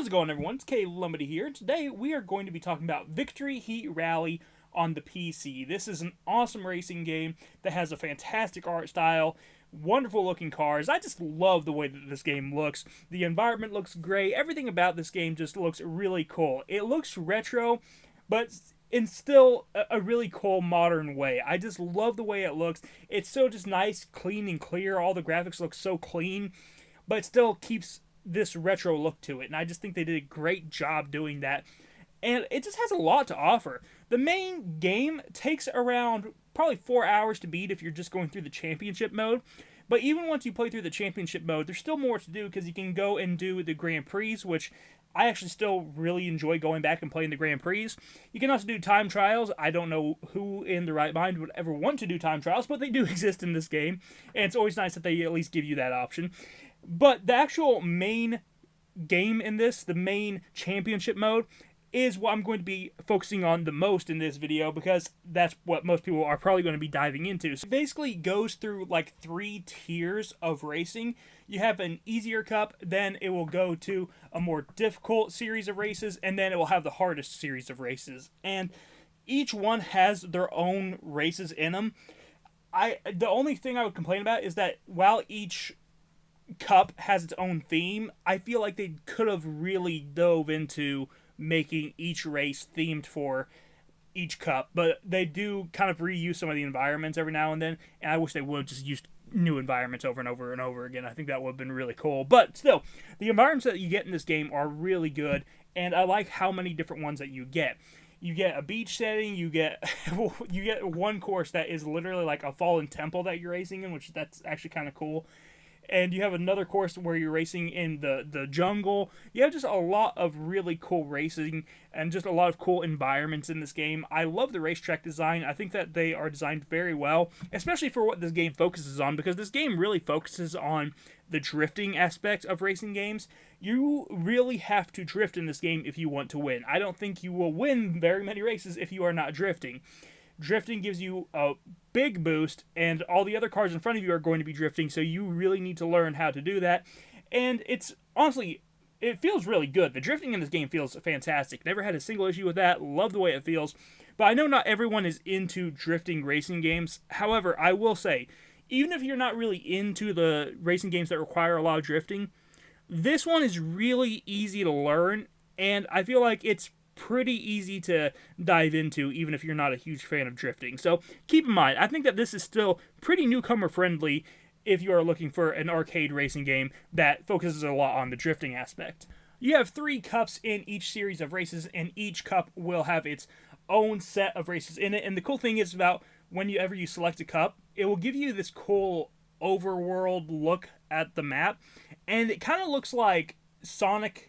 How's it going, everyone? It's Caleb Lumity here. Today we are going to be talking about Victory Heat Rally on the PC. This is an awesome racing game that has a fantastic art style, wonderful looking cars. I just love the way that this game looks. The environment looks great. Everything about this game just looks really cool. It looks retro, but in still a really cool modern way. I just love the way it looks. It's so just nice, clean, and clear. All the graphics look so clean, but it still keeps this retro look to it, and I just think they did a great job doing that. And it just has a lot to offer. The main game takes around probably 4 hours to beat if you're just going through the championship mode. But even once you play through the championship mode, there's still more to do because you can go and do the Grand Prix, which I actually still really enjoy going back and playing the Grand Prix. You can also do time trials. I don't know who in the right mind would ever want to do time trials, but they do exist in this game, and it's always nice that they at least give you that option. But the actual main game in this, the main championship mode, is what I'm going to be focusing on the most in this video because that's what most people are probably going to be diving into. So it basically goes through like 3 tiers of racing. You have an easier cup, then it will go to a more difficult series of races, and then it will have the hardest series of races. And each one has their own races in them. The only thing I would complain about is that while each cup has its own theme, I feel like they could have really dove into making each race themed for each cup, but they do kind of reuse some of the environments every now and then, and I wish they would just use new environments over and over and over again. I think that would have been really cool. But still, the environments that you get in this game are really good, and I like how many different ones that you get. You get a beach setting, you get one course that is literally like a fallen temple that you're racing in, which that's actually kind of cool. And you have another course where you're racing in the jungle. You have just a lot of really cool racing and just a lot of cool environments in this game. I love the racetrack design. I think that they are designed very well, especially for what this game focuses on, because this game really focuses on the drifting aspect of racing games. You really have to drift in this game if you want to win. I don't think you will win very many races if you are not drifting. Drifting gives you a big boost, and all the other cars in front of you are going to be drifting, so you really need to learn how to do that. And it's, honestly, it feels really good. The drifting in this game feels fantastic. Never had a single issue with that. Love the way it feels. But I know not everyone is into drifting racing games. However, I will say, even if you're not really into the racing games that require a lot of drifting, this one is really easy to learn, and I feel like it's pretty easy to dive into even if you're not a huge fan of drifting. So keep in mind, I think that this is still pretty newcomer friendly if you are looking for an arcade racing game that focuses a lot on the drifting aspect. You have 3 cups in each series of races, and each cup will have its own set of races in it. And the cool thing is about whenever you select a cup, it will give you this cool overworld look at the map, and it kind of looks like Sonic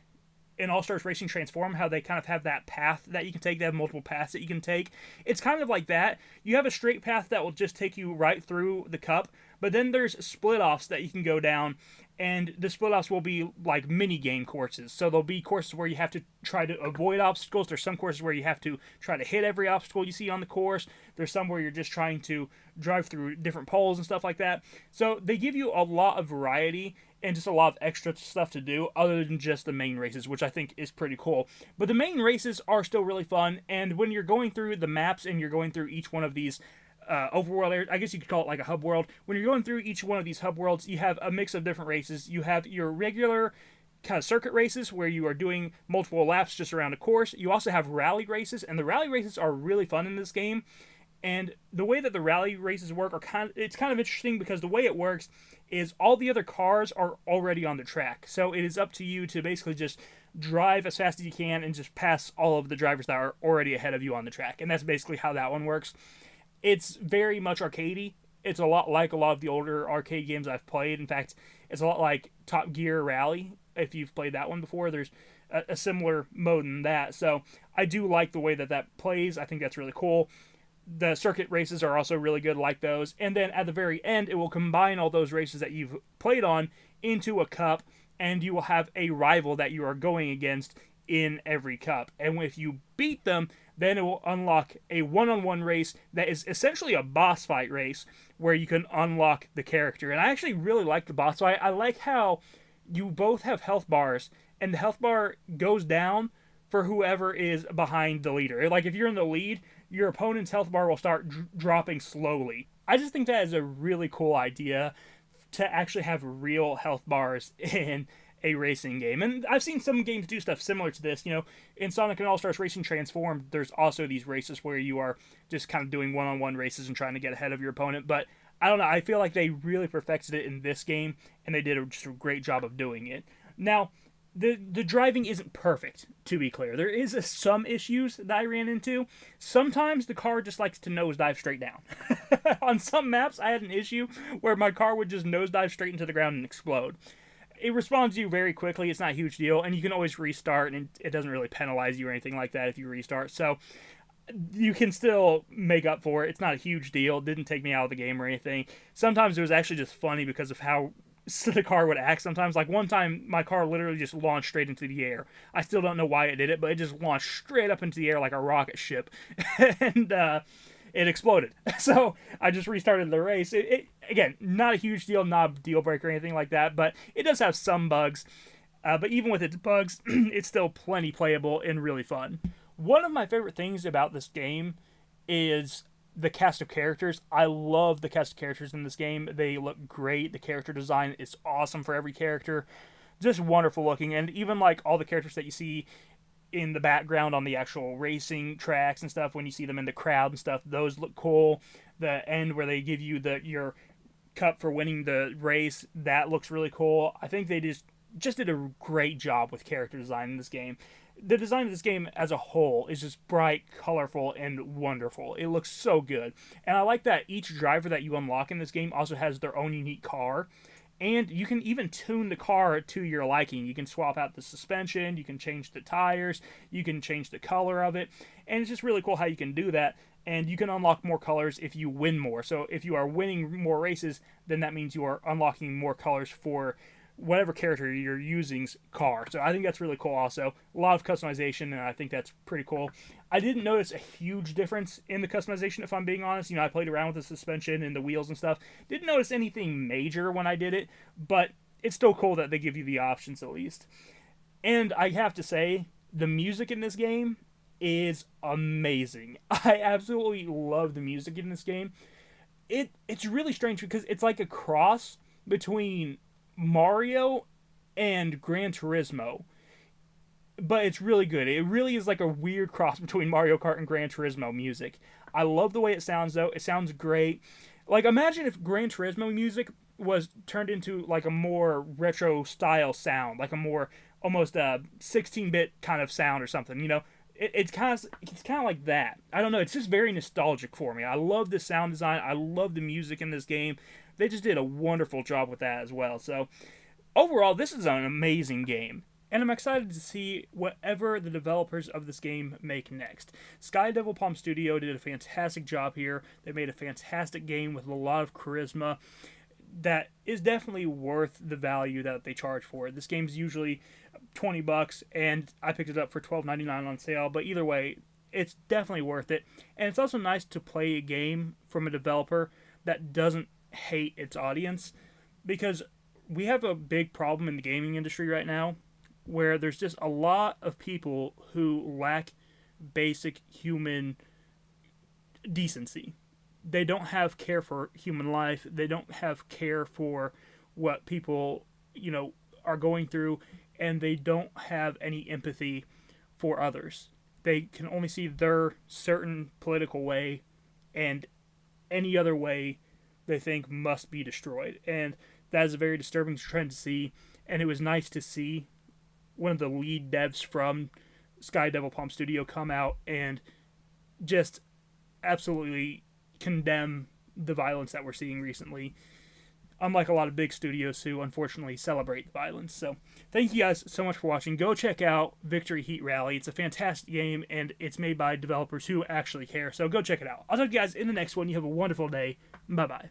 in All-Stars Racing Transform, how they kind of have that path that you can take. They have multiple paths that you can take. It's kind of like that. You have a straight path that will just take you right through the cup, but then there's split-offs that you can go down, and the split-offs will be like mini-game courses. So there'll be courses where you have to try to avoid obstacles. There's some courses where you have to try to hit every obstacle you see on the course. There's some where you're just trying to drive through different poles and stuff like that. So they give you a lot of variety and just a lot of extra stuff to do other than just the main races, which I think is pretty cool. But the main races are still really fun, and when you're going through the maps and you're going through each one of these overworld areas, I guess you could call it like a hub world. When you're going through each one of these hub worlds, you have a mix of different races. You have your regular kind of circuit races where you are doing multiple laps just around a course. You also have rally races, and the rally races are really fun in this game. And the way that the rally races work it's kind of interesting because the way it works is all the other cars are already on the track. So it is up to you to basically just drive as fast as you can and just pass all of the drivers that are already ahead of you on the track. And that's basically how that one works. It's very much arcadey. It's a lot like a lot of the older arcade games I've played. In fact, it's a lot like Top Gear Rally. If you've played that one before, there's a similar mode in that. So I do like the way that that plays. I think that's really cool. The circuit races are also really good like those. And then at the very end, it will combine all those races that you've played on into a cup, and you will have a rival that you are going against in every cup. And if you beat them, then it will unlock a one-on-one race that is essentially a boss fight race where you can unlock the character. And I actually really like the boss fight. I like how you both have health bars, and the health bar goes down for whoever is behind the leader. Like if you're in the lead, your opponent's health bar will start dropping slowly. I just think that is a really cool idea to actually have real health bars in a racing game. And I've seen some games do stuff similar to this. You know, in Sonic and All-Stars Racing Transformed, there's also these races where you are just kind of doing one-on-one races and trying to get ahead of your opponent. But I don't know, I feel like they really perfected it in this game, and they did just a great job of doing it. Now, the driving isn't perfect, to be clear. There is some issues that I ran into. Sometimes the car just likes to nosedive straight down. On some maps, I had an issue where my car would just nosedive straight into the ground and explode. It responds to you very quickly. It's not a huge deal, and you can always restart, and it doesn't really penalize you or anything like that if you restart. So you can still make up for it. It's not a huge deal. It didn't take me out of the game or anything. Sometimes it was actually just funny because of how the car would act sometimes. Like one time, my car literally just launched straight into the air. I still don't know why it did it, but it just launched straight up into the air like a rocket ship. And it exploded. So I just restarted the race. Again, not a huge deal, not a deal breaker or anything like that, but it does have some bugs. But even with its bugs, it's still plenty playable and really fun. One of my favorite things about this game is the cast of characters. I love the cast of characters in this game. They look great. The character design is awesome for every character. Just wonderful looking. And even like all the characters that you see in the background on the actual racing tracks and stuff, when you see them in the crowd and stuff, those look cool. The end where they give you your cup for winning the race, that looks really cool. I think they just did a great job with character design in this game. The design of this game as a whole is just bright, colorful, and wonderful. It looks so good. And I like that each driver that you unlock in this game also has their own unique car. And you can even tune the car to your liking. You can swap out the suspension, you can change the tires, you can change the color of it. And it's just really cool how you can do that. And you can unlock more colors if you win more. So if you are winning more races, then that means you are unlocking more colors for whatever character you're using's car. So I think that's really cool also. A lot of customization, and I think that's pretty cool. I didn't notice a huge difference in the customization, if I'm being honest. You know, I played around with the suspension and the wheels and stuff. Didn't notice anything major when I did it, but it's still cool that they give you the options at least. And I have to say, the music in this game is amazing. I absolutely love the music in this game. It's really strange because it's like a cross between Mario and Gran Turismo, but it's really good. It really is like a weird cross between Mario Kart and Gran Turismo music. I love the way it sounds though. It sounds great. Like imagine if Gran Turismo music was turned into like a more retro style sound, like a more almost 16-bit kind of sound or something, you know. It's kind of like that. I don't know. It's just very nostalgic for me. I love the sound design. I love the music in this game. They just did a wonderful job with that as well. So overall, this is an amazing game. And I'm excited to see whatever the developers of this game make next. Sky Devil Palm Studio did a fantastic job here. They made a fantastic game with a lot of charisma that is definitely worth the value that they charge for it. This game's usually $20, and I picked it up for $12.99 on sale. But either way, it's definitely worth it. And it's also nice to play a game from a developer that doesn't hate its audience, because we have a big problem in the gaming industry right now where there's just a lot of people who lack basic human decency. They don't have care for human life. They don't have care for what people, you know, are going through, and they don't have any empathy for others. They can only see their certain political way, and any other way they think must be destroyed. And that is a very disturbing trend to see, and it was nice to see one of the lead devs from Sky Devil Palm Studio come out and just absolutely condemn the violence that we're seeing recently, unlike a lot of big studios who unfortunately celebrate the violence. So thank you guys so much for watching. Go check out Victory Heat Rally. It's a fantastic game, and it's made by developers who actually care. So go check it out. I'll talk to you guys in the next one. You have a wonderful day. Bye-bye.